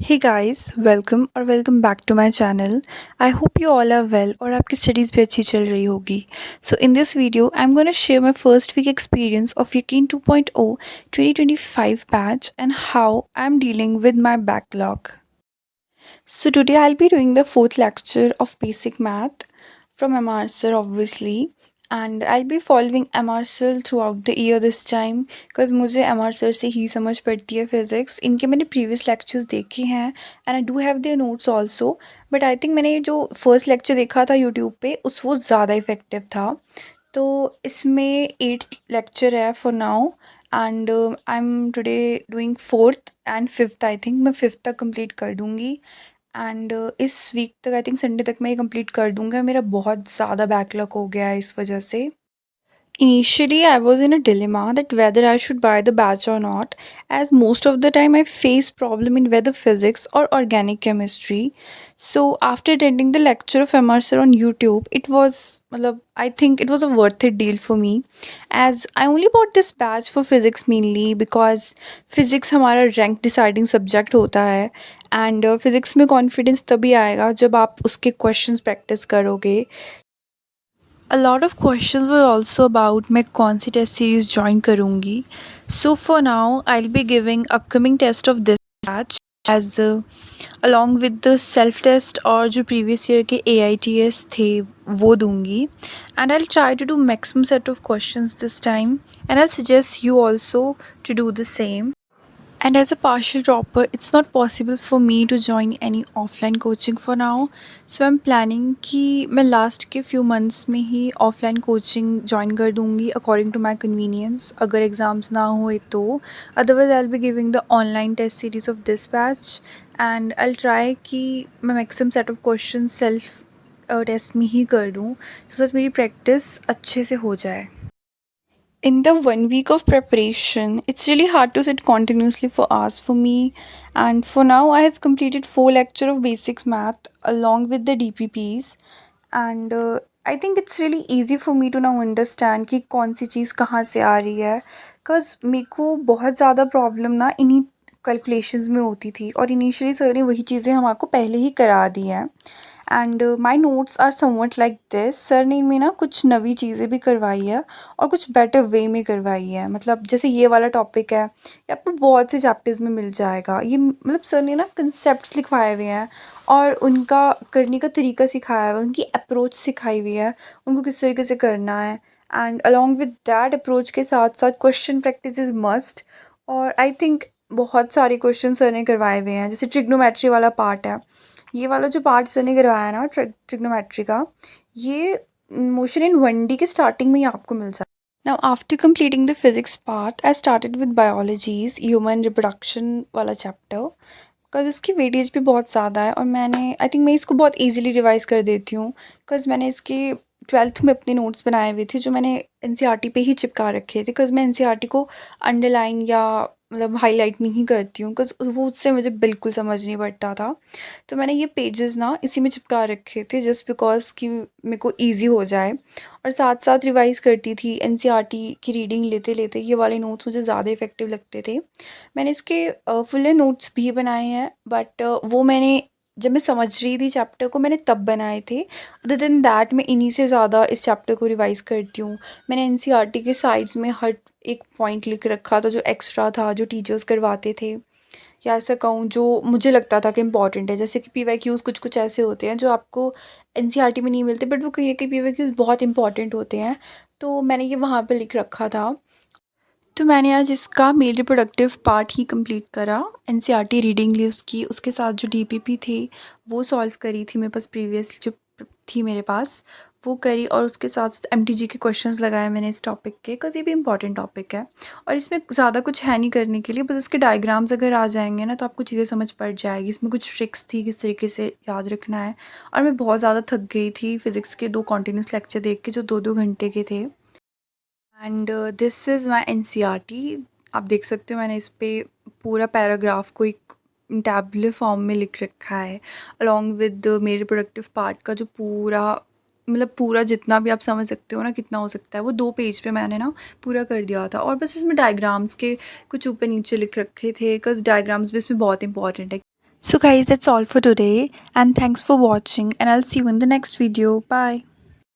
Hey guys, welcome और welcome back to my channel. I hope you all are well और आपकी studies भी अच्छी चल रही होगी. So in this video, I'm going to share my first week experience of Yakin 2.0 2025 batch and how I'm dealing with my backlog. So today I'll be doing the fourth lecture of basic math from MR sir obviously, and I'll be following MR sir throughout the year this time because मुझे MR sir से ही समझ पड़ती है physics. इनके मैंने previous lectures देखे हैं and I do have their notes also, but I think मैंने जो first lecture देखा था YouTube पे वो ज़्यादा effective था. तो इसमें 8 lecture है for now and I'm today doing fourth and fifth. I think मैं fifth तक complete कर दूँगी एंड इस वीक तक आई थिंक संडे तक मैं ये कंप्लीट कर दूँगा. मेरा बहुत ज़्यादा बैकलॉग हो गया है इस वजह से. Initially, I was in a dilemma that whether I should buy the batch or not, as most of the time I face problem in whether physics or organic chemistry. So after attending the lecture of MR on YouTube, it was, I think it was a worth it deal for me, as I only bought this batch for physics mainly because physics हमारा rank deciding subject होता है and physics में confidence तभी आएगा जब आप उसके questions practice करोगे. A lot of questions were also about मैं कौन सी टेस्ट सीरीज ज्वाइन करूँगी. So for now I'll be giving upcoming test of this batch as along with the self test और जो previous year के AITS थे वो दूँगी, and I'll try to do maximum set of questions this time and I'll suggest you also to do the same. And as a partial dropper, it's not possible for me to join any offline coaching for now. So I'm planning कि मैं last के few months में ही offline coaching join कर दूँगी according to my convenience. अगर exams ना हुए तो otherwise I'll be giving the online test series of this batch and I'll try कि मैं maximum set of questions self test में ही कर दूँ so that मेरी practice अच्छे से हो जाए. In the 1 week of preparation, it's really hard to sit continuously for hours for me. And for now, I have completed 4 lectures of basics math along with the DPPs. And I think it's really easy for me to now understand कि कौन सी चीज़ कहाँ से आ रही है. Cause मेरे को बहुत ज़्यादा प्रॉब्लम ना इन्हीं कैलकुलेशंस में होती थी और इनिशियली सर ने वही चीज़ें हम आपको पहले ही करा दी हैं. And my notes are something like this. Sir ने इनमें ना कुछ नवी चीज़ें भी करवाई है और कुछ बेटर वे में करवाई है. मतलब जैसे ये वाला टॉपिक है ये आपको बहुत से चैप्टर्स में मिल जाएगा. ये मतलब सर ने ना कंसेप्ट्स लिखवाए हुए हैं और उनका करने का तरीका सिखाया हुआ है, उनकी अप्रोच सिखाई हुई है, उनको किस तरीके से करना है. And along with that approach के साथ साथ क्वेश्चन प्रैक्टिस इज़ मस्ट. और आई थिंक बहुत सारे क्वेश्चन सर ने करवाए हुए हैं. जैसे ट्रिग्नोमेट्री वाला पार्ट है, ये वाला जो पार्ट सर ने करवाया ना ट्रिग्नोमेट्री का, ये मोशन इन 1D के स्टार्टिंग में ही आपको मिल सकता है. Now after completing the physics part, I started with biology's human reproduction वाला चैप्टर बिकॉज इसकी वेटेज भी बहुत ज़्यादा है और मैंने आई थिंक मैं इसको बहुत ईजिली रिवाइज़ कर देती हूँ बिकॉज मैंने इसके 12th में अपने नोट्स बनाए हुए थे जो मैंने एनसीईआरटी पे ही चिपका रखे थे. बिकॉज मैं एनसीईआरटी को अंडरलाइन या हाईलाइट नहीं करती हूँ बिकॉज वो उससे मुझे बिल्कुल समझ नहीं पड़ता था. तो मैंने ये पेजेस ना इसी में चिपका रखे थे जस्ट बिकॉज कि मेरे को ईजी हो जाए और साथ साथ रिवाइज़ करती थी. एनसीईआरटी की रीडिंग लेते लेते ये वाले नोट्स मुझे ज़्यादा इफेक्टिव लगते थे. मैंने इसके फुल नोट्स भी बनाए हैं बट वो मैंने जब मैं समझ रही थी चैप्टर को मैंने तब बनाए थे. अदर देन दैट मैं इन्हीं से ज़्यादा इस चैप्टर को रिवाइज़ करती हूँ. मैंने एनसीईआरटी के साइड्स में हर एक पॉइंट लिख रखा था जो एक्स्ट्रा था जो टीचर्स करवाते थे, या ऐसा कहूँ जो मुझे लगता था कि इम्पॉर्टेंट है. जैसे कि पीवाईक्यूज़ कुछ कुछ ऐसे होते हैं जो आपको एनसीईआरटी में नहीं मिलते बट वो कहीं ना कहीं पीवाईक्यूज़ बहुत इंपॉर्टेंट होते हैं, तो मैंने ये वहाँ पे लिख रखा था. तो मैंने आज इसका मेल रिप्रोडक्टिव पार्ट ही कंप्लीट करा. एनसीईआरटी रीडिंग ली उसकी, उसके साथ जो डीपीपी थी वो सॉल्व करी थी मेरे पास, प्रीवियस जो थी मेरे पास वो करी, और उसके साथ साथ एमटीजी के क्वेश्चंस लगाए मैंने इस टॉपिक के बिकॉज ये भी इंपॉर्टेंट टॉपिक है. और इसमें ज़्यादा कुछ है नहीं करने के लिए, बस इसके डायग्राम्स अगर आ जाएंगे ना तो आपको चीज़ें समझ पड़ जाएगी. इसमें कुछ ट्रिक्स थी किस तरीके से याद रखना है. और मैं बहुत ज़्यादा थक गई थी फिज़िक्स के 2 कॉन्टीन्यूस लेक्चर देख के जो 2-2 घंटे के थे. And this is my NCERT. आप देख सकते हो मैंने इस पे पूरा पैराग्राफ को एक टैबुलर फॉर्म में लिख रखा है अलॉन्ग विद मेरे रिप्रोडक्टिव पार्ट का जो पूरा जितना भी आप समझ सकते हो ना कितना हो सकता है वो 2 पेज पे मैंने ना पूरा कर दिया था. और बस इसमें डायग्राम्स के कुछ ऊपर नीचे लिख रखे थे बिकॉज डायग्राम्स भी इसमें बहुत इंपॉर्टेंट है. So guys, that's all for today, and thanks for watching, and I'll see you in the next video. Bye.